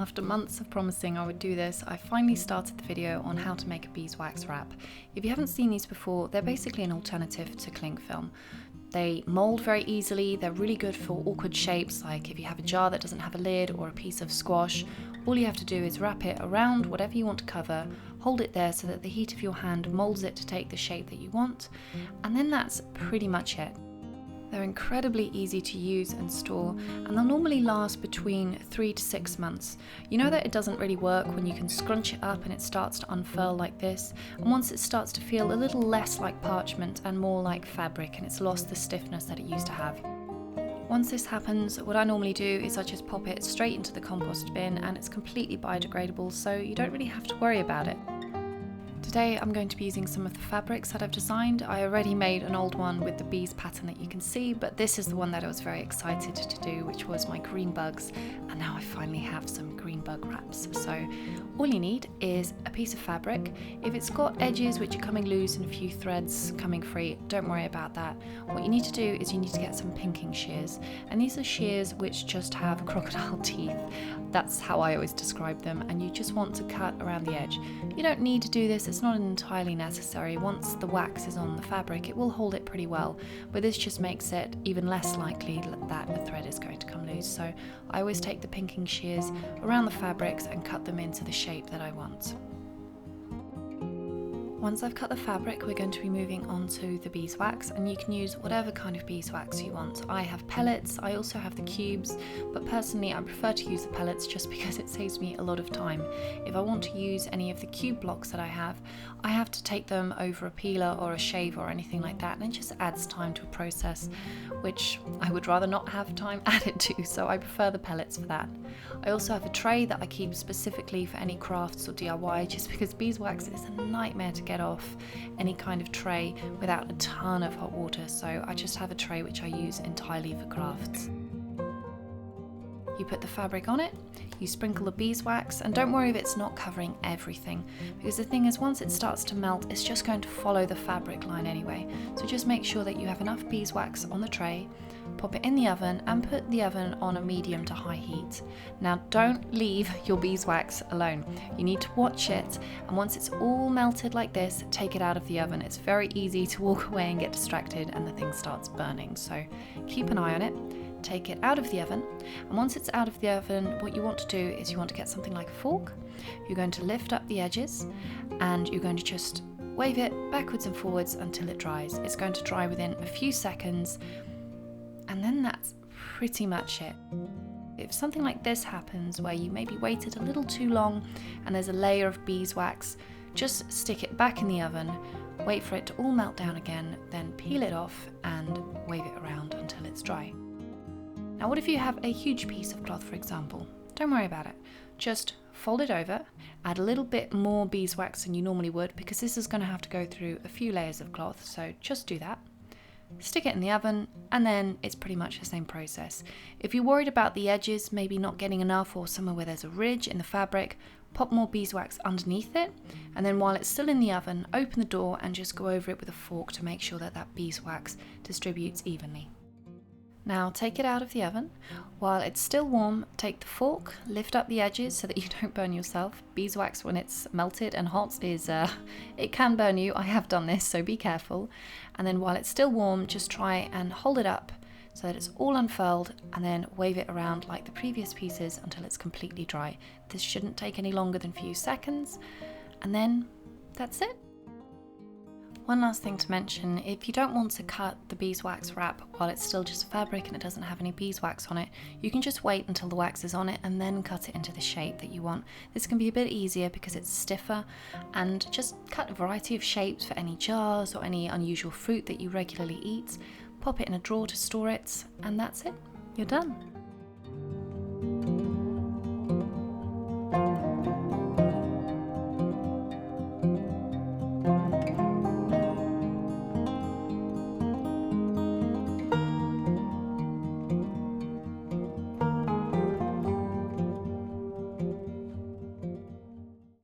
after months of promising I would do this, I finally started the video on how to make a beeswax wrap. If you haven't seen these before, they're basically an alternative to cling film. They mold very easily, they're really good for awkward shapes, like if you have a jar that doesn't have a lid or a piece of squash. All you have to do is wrap it around whatever you want to cover, hold it there so that the heat of your hand molds it to take the shape that you want, and then that's pretty much it. They're incredibly easy to use and store, and they'll normally last between 3 to 6 months. You know that it doesn't really work when you can scrunch it up and it starts to unfurl like this, and once it starts to feel a little less like parchment and more like fabric, and it's lost the stiffness that it used to have. Once this happens, what I normally do is I just pop it straight into the compost bin, and it's completely biodegradable, so you don't really have to worry about it. Today I'm going to be using some of the fabrics that I've designed. I already made an old one with the bees pattern that you can see, but this is the one that I was very excited to do, which was my green bugs, and now I finally have some green bug wraps. So all you need is a piece of fabric. If it's got edges which are coming loose and a few threads coming free, don't worry about that. What you need to do is you need to get some pinking shears, and these are shears which just have crocodile teeth. That's how I always describe them, and you just want to cut around the edge. You don't need to do this, it's not entirely necessary. Once the wax is on the fabric, it will hold it pretty well, but this just makes it even less likely that the thread is going to come loose. So I always take the pinking shears around the fabrics and cut them into the shape that I want. Once I've cut the fabric, we're going to be moving on to the beeswax, and you can use whatever kind of beeswax you want. I have pellets, I also have the cubes, but personally I prefer to use the pellets just because it saves me a lot of time. If I want to use any of the cube blocks that I have to take them over a peeler or a shave or anything like that, and it just adds time to a process which I would rather not have time added to, so I prefer the pellets for that. I also have a tray that I keep specifically for any crafts or DIY, just because beeswax is a nightmare to get off any kind of tray without a ton of hot water, so I just have a tray which I use entirely for crafts. You put the fabric on it, you sprinkle the beeswax, and don't worry if it's not covering everything, because the thing is, once it starts to melt, it's just going to follow the fabric line anyway. So just make sure that you have enough beeswax on the tray, pop it in the oven, and put the oven on a medium to high heat. Now don't leave your beeswax alone. You need to watch it, and once it's all melted like this, take it out of the oven. It's very easy to walk away and get distracted and the thing starts burning, so keep an eye on it. Take it out of the oven, and once it's out of the oven, what you want to do is you want to get something like a fork. You're going to lift up the edges, and you're going to just wave it backwards and forwards until it dries. It's going to dry within a few seconds, and then that's pretty much it. If something like this happens where you maybe waited a little too long and there's a layer of beeswax, just stick it back in the oven, wait for it to all melt down again, then peel it off and wave it around until it's dry. Now what if you have a huge piece of cloth, for example? Don't worry about it. Just fold it over, add a little bit more beeswax than you normally would, because this is going to have to go through a few layers of cloth, so just do that. Stick it in the oven, and then it's pretty much the same process. If you're worried about the edges maybe not getting enough, or somewhere where there's a ridge in the fabric, pop more beeswax underneath it, and then while it's still in the oven, open the door and just go over it with a fork to make sure that that beeswax distributes evenly. Now take it out of the oven. While it's still warm, take the fork, lift up the edges so that you don't burn yourself. Beeswax, when it's melted and hot, it can burn you. I have done this, so be careful. And then while it's still warm, just try and hold it up so that it's all unfurled, and then wave it around like the previous pieces until it's completely dry. This shouldn't take any longer than a few seconds, and then that's it. One last thing to mention, if you don't want to cut the beeswax wrap while it's still just fabric and it doesn't have any beeswax on it, you can just wait until the wax is on it and then cut it into the shape that you want. This can be a bit easier because it's stiffer, and just cut a variety of shapes for any jars or any unusual fruit that you regularly eat. Pop it in a drawer to store it, and that's it. You're done.